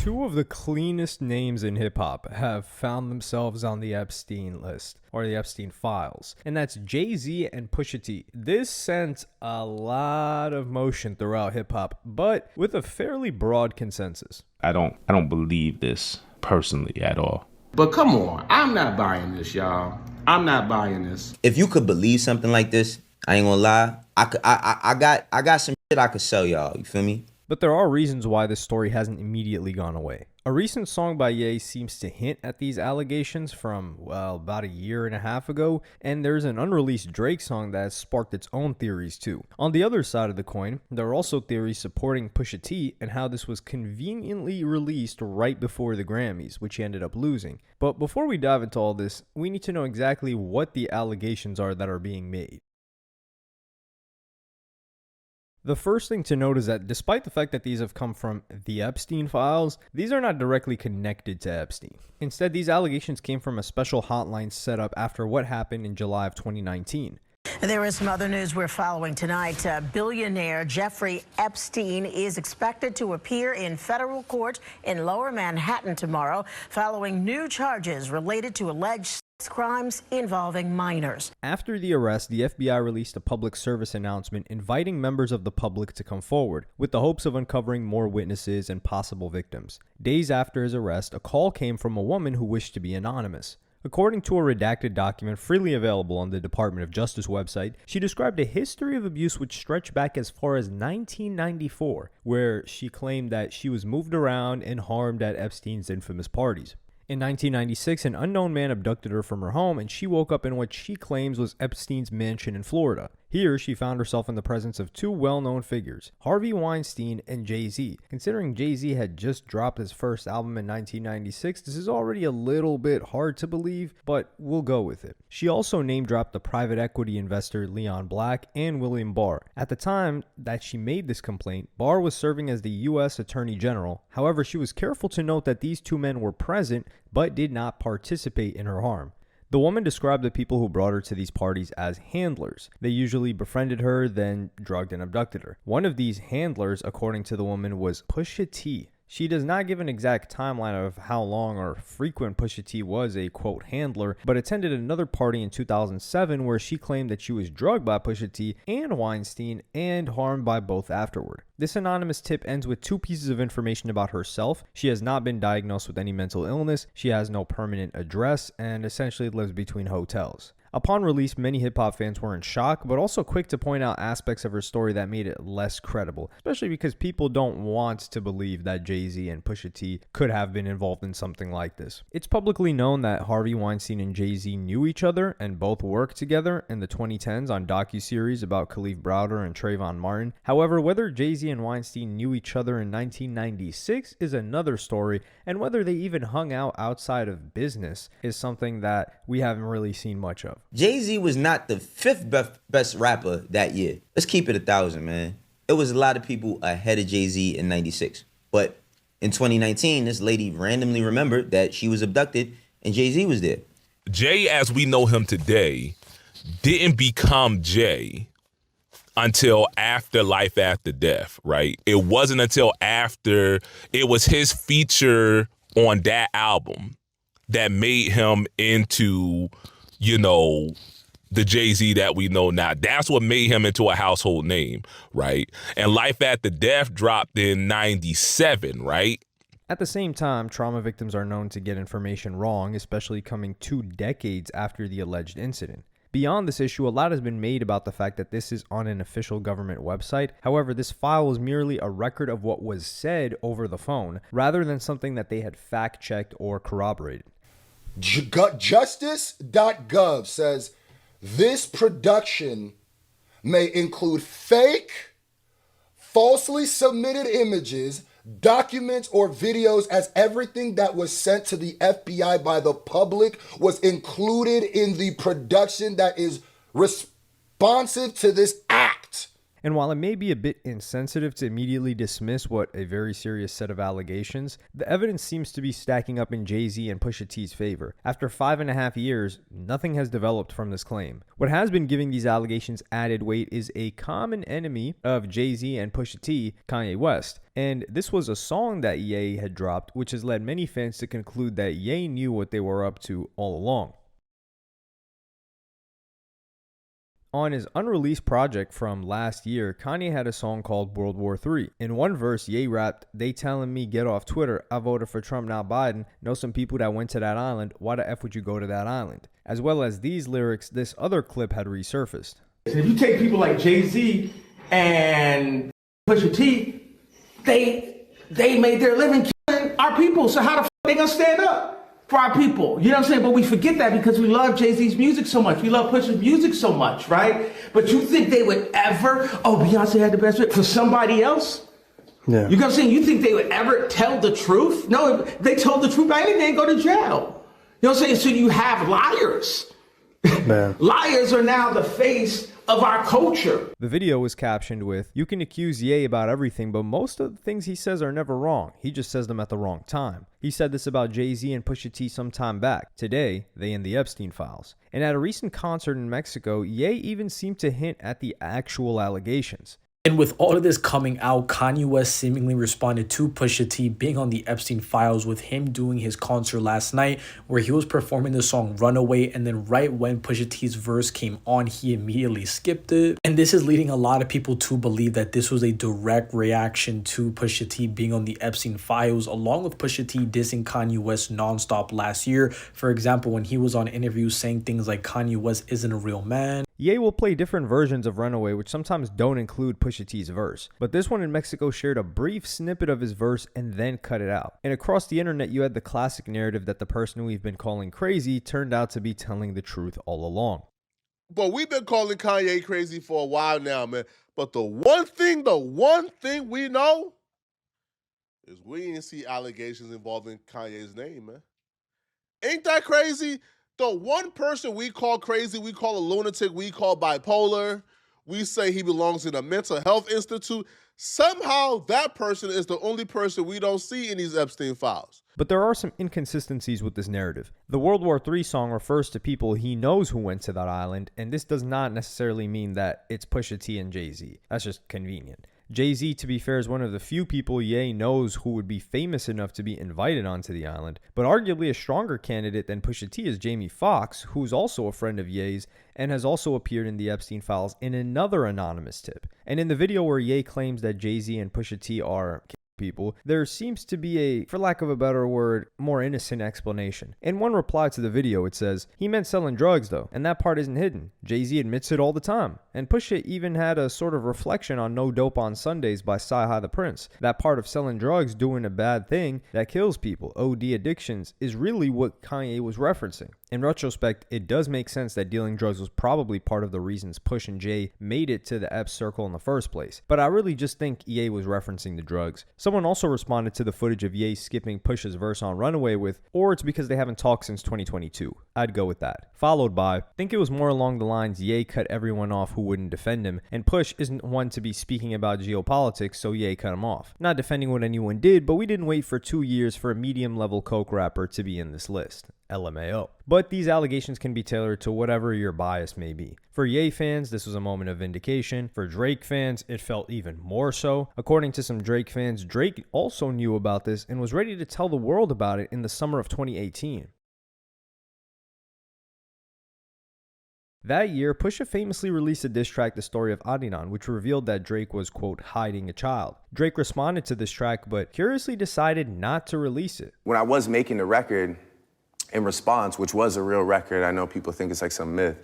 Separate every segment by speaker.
Speaker 1: Two of the cleanest names in hip-hop have found themselves on the Epstein list, or the Epstein files, and that's Jay-Z and Pusha T. This sent a lot of motion throughout hip-hop, but with a fairly broad consensus.
Speaker 2: I don't believe this personally at all.
Speaker 3: But come on, I'm not buying this, y'all. I'm not buying this.
Speaker 4: If you could believe something like this, I ain't gonna lie, I got some shit I could sell y'all, you feel me?
Speaker 1: But there are reasons why this story hasn't immediately gone away. A recent song by Ye seems to hint at these allegations from, well, about a year and a half ago, and there's an unreleased Drake song that has sparked its own theories too. On the other side of the coin, there are also theories supporting Pusha T and how this was conveniently released right before the Grammys, which he ended up losing. But before we dive into all this, we need to know exactly what the allegations are that are being made. The first thing to note is that despite the fact that these have come from the Epstein files, these are not directly connected to Epstein. Instead, these allegations came from a special hotline set up after what happened in July of 2019.
Speaker 5: There is some other news we're following tonight. Billionaire Jeffrey Epstein is expected to appear in federal court in Lower Manhattan tomorrow following new charges related to alleged crimes involving minors.
Speaker 1: After the arrest, the FBI released a public service announcement inviting members of the public to come forward, with the hopes of uncovering more witnesses and possible victims. Days after his arrest, a call came from a woman who wished to be anonymous. According to a redacted document freely available on the Department of Justice website, she described a history of abuse which stretched back as far as 1994, where she claimed that she was moved around and harmed at Epstein's infamous parties. In 1996, an unknown man abducted her from her home, and she woke up in what she claims was Epstein's mansion in Florida. Here, she found herself in the presence of two well-known figures, Harvey Weinstein and Jay-Z. Considering Jay-Z had just dropped his first album in 1996, this is already a little bit hard to believe, but we'll go with it. She also name-dropped the private equity investor Leon Black and William Barr. At the time that she made this complaint, Barr was serving as the U.S. Attorney General. However, she was careful to note that these two men were present but did not participate in her harm. The woman described the people who brought her to these parties as handlers. They usually befriended her, then drugged and abducted her. One of these handlers, according to the woman, was Pusha T. She does not give an exact timeline of how long or frequent Pusha T was a, quote, handler, but attended another party in 2007 where she claimed that she was drugged by Pusha T and Weinstein and harmed by both afterward. This anonymous tip ends with two pieces of information about herself. She has not been diagnosed with any mental illness, she has no permanent address, and essentially lives between hotels. Upon release, many hip-hop fans were in shock, but also quick to point out aspects of her story that made it less credible, especially because people don't want to believe that Jay-Z and Pusha T could have been involved in something like this. It's publicly known that Harvey Weinstein and Jay-Z knew each other and both worked together in the 2010s on docuseries about Khalif Browder and Trayvon Martin. However, whether Jay-Z and Weinstein knew each other in 1996 is another story, and whether they even hung out outside of business is something that we haven't really seen much of.
Speaker 4: Jay-Z was not the fifth best rapper that year. Let's keep it 1,000, man. It was a lot of people ahead of Jay-Z in 96. But in 2019, this lady randomly remembered that she was abducted and Jay-Z was there.
Speaker 6: Jay, as we know him today, didn't become Jay until after Life After Death, right? It wasn't until after it was his feature on that album that made him into, you know, the Jay-Z that we know now. That's what made him into a household name, right? And Life After Death dropped in 97, right?
Speaker 1: At the same time, trauma victims are known to get information wrong, especially coming 2 decades after the alleged incident. Beyond this issue, a lot has been made about the fact that this is on an official government website. However, this file is merely a record of what was said over the phone, rather than something that they had fact-checked or corroborated.
Speaker 7: Justice.gov says this production may include fake, falsely submitted images, documents, or videos, as everything that was sent to the FBI by the public was included in the production that is responsive to this act.
Speaker 1: And while it may be a bit insensitive to immediately dismiss what a very serious set of allegations, the evidence seems to be stacking up in Jay-Z and Pusha T's favor. After 5.5 years, nothing has developed from this claim. What has been giving these allegations added weight is a common enemy of Jay-Z and Pusha T, Kanye West. And this was a song that Ye had dropped, which has led many fans to conclude that Ye knew what they were up to all along. On his unreleased project from last year, Kanye had a song called World War III. In one verse, Ye rapped, "They telling me get off Twitter, I voted for Trump, not Biden. Know some people that went to that island, why the F would you go to that island?" As well as these lyrics, this other clip had resurfaced.
Speaker 3: If you take people like Jay-Z and Pusha T, they made their living killing our people. So how the f they gonna stand up for our people? You know what I'm saying? But we forget that because we love Jay-Z's music so much. We love Pusha's music so much, right? But you think they would ever, oh, Beyonce had the best for somebody else? Yeah. You know what I'm saying? You think they would ever tell the truth? No, if they told the truth, I think they'd go to jail. You know what I'm saying? So you have liars. Man. Liars are now the face of our culture.
Speaker 1: The video was captioned with, "You can accuse Ye about everything, but most of the things he says are never wrong. He just says them at the wrong time." He said this about Jay-Z and Pusha T some time back. Today, they in the Epstein files. And at a recent concert in Mexico, Ye even seemed to hint at the actual allegations.
Speaker 8: And with all of this coming out, Kanye West seemingly responded to Pusha T being on the Epstein files with him doing his concert last night where he was performing the song Runaway, and then right when Pusha T's verse came on, he immediately skipped it. And this is leading a lot of people to believe that this was a direct reaction to Pusha T being on the Epstein files, along with Pusha T dissing Kanye West nonstop last year. For example, when he was on interviews saying things like Kanye West isn't a real man.
Speaker 1: Ye will play different versions of Runaway, which sometimes don't include Pusha T's verse. But this one in Mexico shared a brief snippet of his verse and then cut it out. And across the internet, you had the classic narrative that the person we've been calling crazy turned out to be telling the truth all along.
Speaker 9: But we've been calling Kanye crazy for a while now, man. But the one thing we know is we didn't see allegations involving Kanye's name, man. Ain't that crazy? The one person we call crazy, we call a lunatic, we call bipolar, we say he belongs in a mental health institute. Somehow that person is the only person we don't see in these Epstein files.
Speaker 1: But there are some inconsistencies with this narrative. The World War III song refers to people he knows who went to that island, and this does not necessarily mean that it's Pusha T and Jay-Z. That's just convenient. Jay-Z, to be fair, is one of the few people Ye knows who would be famous enough to be invited onto the island, but arguably a stronger candidate than Pusha T is Jamie Foxx, who's also a friend of Ye's and has also appeared in the Epstein files in another anonymous tip. And in the video where Ye claims that Jay-Z and Pusha T are people, there seems to be a, for lack of a better word, more innocent explanation. In one reply to the video, it says, "He meant selling drugs though, and that part isn't hidden. Jay-Z admits it all the time." And Pusha even had a sort of reflection on No Dope on Sundays by Sci-Hi the Prince. That part of selling drugs, doing a bad thing that kills people, OD addictions, is really what Kanye was referencing. In retrospect, it does make sense that dealing drugs was probably part of the reasons Push and Jay made it to the Epps circle in the first place. But I really just think Ye was referencing the drugs. Someone also responded to the footage of Ye skipping Push's verse on Runaway with, "Or it's because they haven't talked since 2022. I'd go with that. Followed by, think it was more along the lines Ye cut everyone off who wouldn't defend him, and Push isn't one to be speaking about geopolitics, so Ye cut him off. Not defending what anyone did, but we didn't wait for 2 years for a medium-level coke rapper to be in this list. LMAO. But these allegations can be tailored to whatever your bias may be. For Ye fans, this was a moment of vindication. For Drake fans, it felt even more so. According to some Drake fans, Drake also knew about this and was ready to tell the world about it in the summer of 2018. That year, Pusha famously released a diss track, The Story of Adidon, which revealed that Drake was, quote, hiding a child. Drake responded to this track, but curiously decided not to release it.
Speaker 10: When I was making the record, in response, which was a real record, I know people think it's like some myth,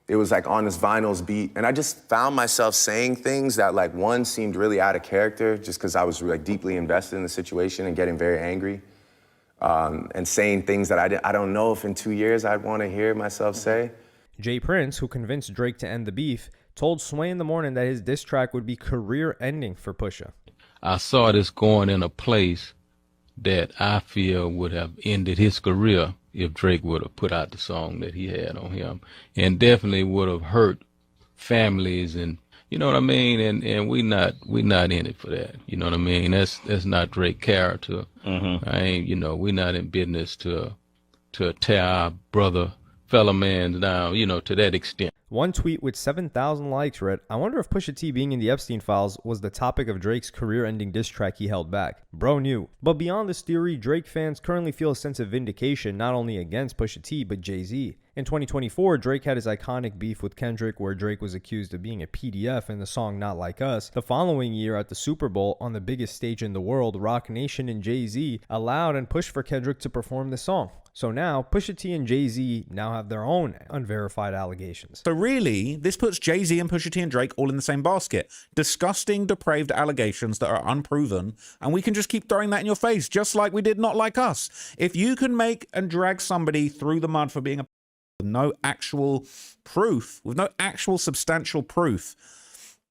Speaker 10: it was like on this Vinyls beat, and I just found myself saying things that like one seemed really out of character just because I was like deeply invested in the situation and getting very angry, and saying things that I don't know if in 2 years I'd want to hear myself say.
Speaker 1: Jay Prince, who convinced Drake to end the beef, told Sway in the Morning that his diss track would be career-ending for Pusha.
Speaker 11: I saw this going in a place that I feel would have ended his career if Drake would have put out the song that he had on him, and definitely would have hurt families and You know what I mean? And we not in it for that. You know what I mean? That's not Drake's character. I ain't, we not in business to tear our fellow man down, to that extent.
Speaker 1: One tweet with 7,000 likes read, "I wonder if Pusha T being in the Epstein files was the topic of Drake's career-ending diss track he held back. Bro knew." But beyond this theory, Drake fans currently feel a sense of vindication not only against Pusha T, but Jay-Z. In 2024, Drake had his iconic beef with Kendrick where Drake was accused of being a PDF in the song Not Like Us. The following year at the Super Bowl, on the biggest stage in the world, Roc Nation and Jay-Z allowed and pushed for Kendrick to perform the song. So now, Pusha T and Jay-Z now have their own unverified allegations.
Speaker 12: So really, this puts Jay-Z and Pusha T and Drake all in the same basket. Disgusting, depraved allegations that are unproven, and we can just keep throwing that in your face, just like we did Not Like Us. If you can make and drag somebody through the mud for being a with no actual proof, with no actual substantial proof,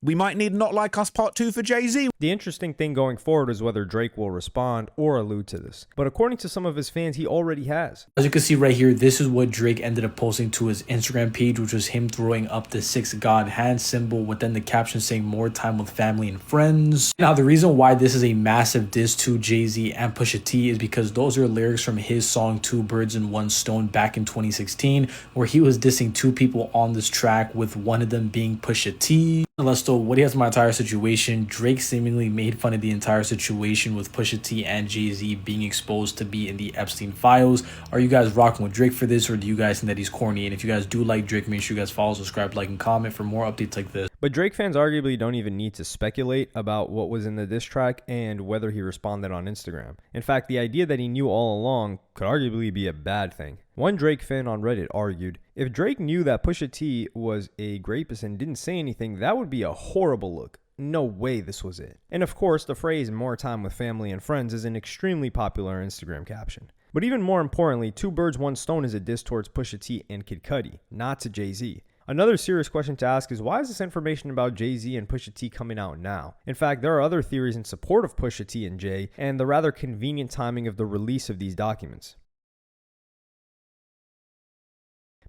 Speaker 12: we might need Not Like Us Part 2 for Jay-Z.
Speaker 1: The interesting thing going forward is whether Drake will respond or allude to this. But according to some of his fans, he already has.
Speaker 8: As you can see right here, this is what Drake ended up posting to his Instagram page, which was him throwing up the 6 God hand symbol with then the caption saying more time with family and friends. Now, the reason why this is a massive diss to Jay-Z and Pusha T is because those are lyrics from his song Two Birds and One Stone back in 2016, where he was dissing 2 people on this track, with one of them being Pusha T. Let's go. What he has from my entire situation, Drake seemingly made fun of the entire situation with Pusha T and Jay-Z being exposed to be in the Epstein files. Are you guys rocking with Drake for this, or do you guys think that he's corny? And if you guys do like Drake, make sure you guys follow, subscribe, like, and comment for more updates like this.
Speaker 1: But Drake fans arguably don't even need to speculate about what was in the diss track and whether he responded on Instagram. In fact, the idea that he knew all along could arguably be a bad thing. One Drake fan on Reddit argued, if Drake knew that Pusha T was a rapist and didn't say anything, that would be a horrible look. No way this was it. And of course, the phrase more time with family and friends is an extremely popular Instagram caption. But even more importantly, Two Birds, One Stone is a diss towards Pusha T and Kid Cudi, not to Jay-Z. Another serious question to ask is, why is this information about Jay-Z and Pusha T coming out now? In fact, there are other theories in support of Pusha T and Jay, and the rather convenient timing of the release of these documents.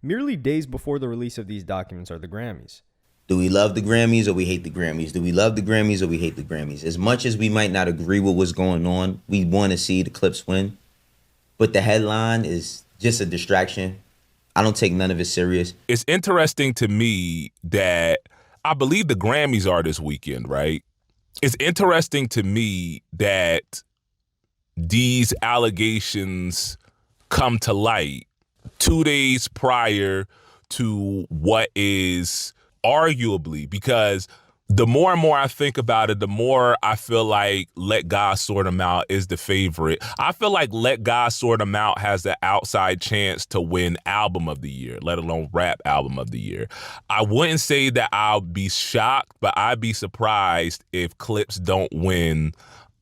Speaker 1: Merely days before the release of these documents are the Grammys.
Speaker 4: Do we love the Grammys or we hate the Grammys? Do we love the Grammys or we hate the Grammys? As much as we might not agree with what's going on, we want to see the Clips win. But the headline is just a distraction. I don't take none of it serious.
Speaker 6: It's interesting to me that I believe the Grammys are this weekend, right? It's interesting to me that these allegations come to light 2 days prior to what is arguably, because the more and more I think about it, the more I feel like Let God Sort Them Out is the favorite. I feel like Let God Sort Them Out has the outside chance to win Album of the Year, let alone Rap Album of the Year. I wouldn't say that I'll be shocked, but I'd be surprised if Clips don't win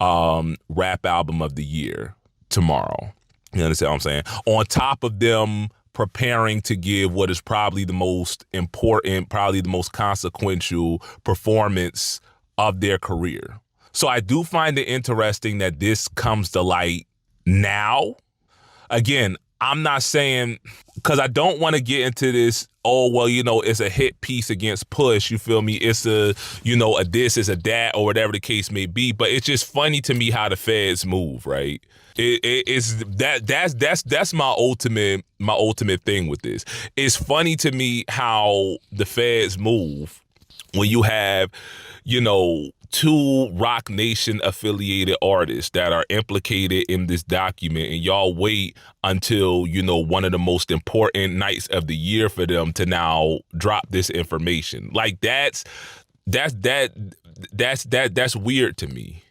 Speaker 6: Rap Album of the Year tomorrow. You understand what I'm saying? On top of them preparing to give what is probably the most important, probably the most consequential performance of their career. So I do find it interesting that this comes to light now. Again, I'm not saying, because I don't want to get into this, oh, well, it's a hit piece against Push, you feel me? It's a this, it's a that, or whatever the case may be. But it's just funny to me how the feds move, right? That's my ultimate thing with this. It's funny to me how the feds move when you have, 2 Roc Nation affiliated artists that are implicated in this document, and y'all wait until, one of the most important nights of the year for them to now drop this information. Like that's weird to me.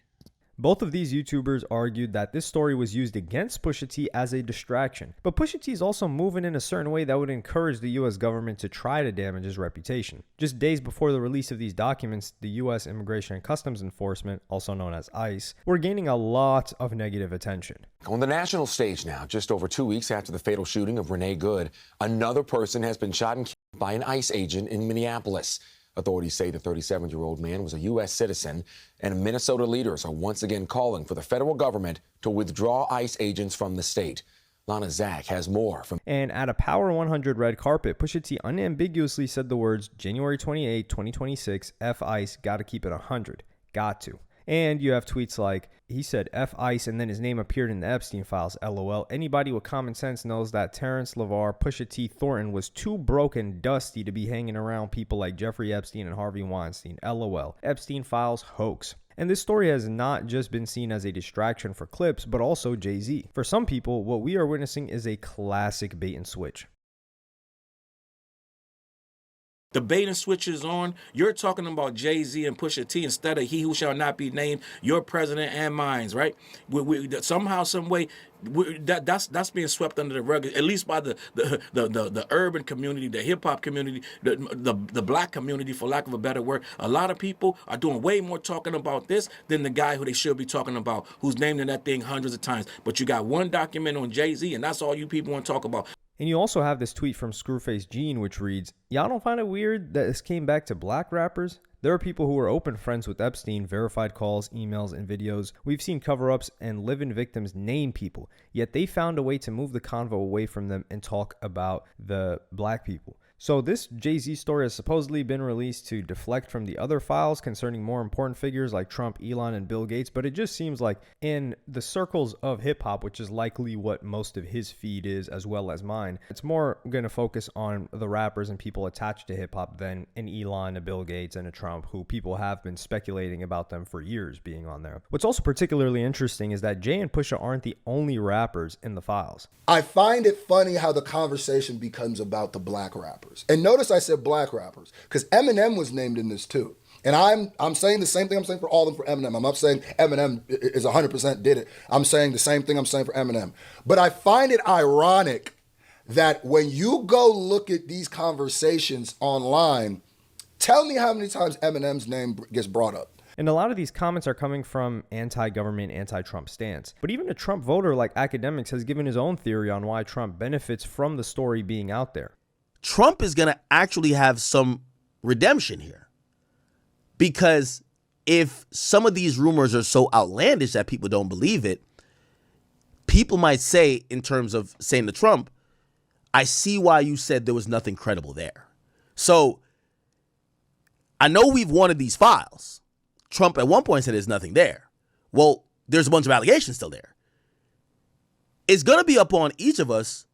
Speaker 1: Both of these YouTubers argued that this story was used against Pusha T as a distraction. But Pusha T is also moving in a certain way that would encourage the US government to try to damage his reputation. Just days before the release of these documents, the US Immigration and Customs Enforcement, also known as ICE, were gaining a lot of negative attention.
Speaker 13: On the national stage now, just over 2 weeks after the fatal shooting of Renee Good, another person has been shot and killed by an ICE agent in Minneapolis. Authorities say the 37-year-old man was a U.S. citizen, and Minnesota leaders are once again calling for the federal government to withdraw ICE agents from the state. Lana Zach has more from.
Speaker 1: And at a Power 100 red carpet, Pusha T unambiguously said the words, January 28, 2026, F ICE, gotta keep it 100. Got to. And you have tweets like, he said F ICE and then his name appeared in the Epstein files, LOL. Anybody with common sense knows that Terrence LeVar, Pusha T Thornton was too broke and dusty to be hanging around people like Jeffrey Epstein and Harvey Weinstein, LOL. Epstein files hoax. And this story has not just been seen as a distraction for clips, but also Jay-Z. For some people, what we are witnessing is a classic bait and switch.
Speaker 14: The bait and switch is on. You're talking about Jay-Z and Pusha T instead of he who shall not be named, your president and mine, right? Somehow, some way, that's being swept under the rug, at least by the urban community, the hip hop community, the black community, for lack of a better word. A lot of people are doing way more talking about this than the guy who they should be talking about, who's named in that thing hundreds of times. But you got one document on Jay-Z, and that's all you people want to talk about.
Speaker 1: And you also have this tweet from Screwface Gene, which reads, y'all don't find it weird that this came back to black rappers? There are people who are open friends with Epstein, verified calls, emails, and videos. We've seen cover-ups and live-in victims name people, yet they found a way to move the convo away from them and talk about the black people. So this Jay-Z story has supposedly been released to deflect from the other files concerning more important figures like Trump, Elon, and Bill Gates, but it just seems like in the circles of hip-hop, which is likely what most of his feed is as well as mine, it's more going to focus on the rappers and people attached to hip-hop than an Elon, a Bill Gates, and a Trump, who people have been speculating about them for years being on there. What's also particularly interesting is that Jay and Pusha aren't the only rappers in the files.
Speaker 7: I find it funny how the conversation becomes about the black rappers. And notice I said black rappers, because Eminem was named in this too. And I'm saying the same thing I'm saying for all of them for Eminem. I'm not saying Eminem is 100% did it. I'm saying the same thing I'm saying for Eminem. But I find it ironic that when you go look at these conversations online, tell me how many times Eminem's name gets brought up.
Speaker 1: And a lot of these comments are coming from anti-government, anti-Trump stance. But even a Trump voter like Academics has given his own theory on why Trump benefits from the story being out there.
Speaker 15: Trump is going to actually have some redemption here. Because if some of these rumors are so outlandish that people don't believe it, people might say, in terms of saying to Trump, I see why you said there was nothing credible there. So I know we've wanted these files. Trump at one point said there's nothing there. Well, there's a bunch of allegations still there. It's going to be up on each of us.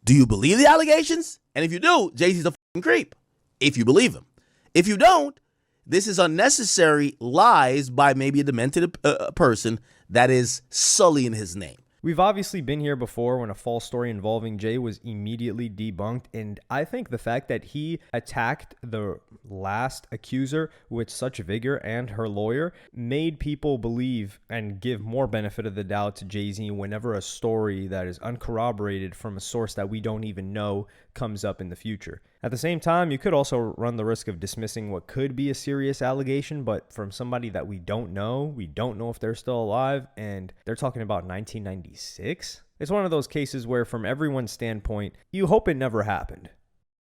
Speaker 15: Do you believe the allegations? And if you do, Jay-Z's a fucking creep. If you believe him. If you don't, this is unnecessary lies by maybe a demented person that is sullying his name.
Speaker 1: We've obviously been here before when a false story involving Jay was immediately debunked, and I think the fact that he attacked the last accuser with such vigor and her lawyer made people believe and give more benefit of the doubt to Jay-Z whenever a story that is uncorroborated from a source that we don't even know comes up in the future. At the same time, you could also run the risk of dismissing what could be a serious allegation, but from somebody that we don't know if they're still alive, and they're talking about 1996. It's one of those cases where from everyone's standpoint, you hope it never happened.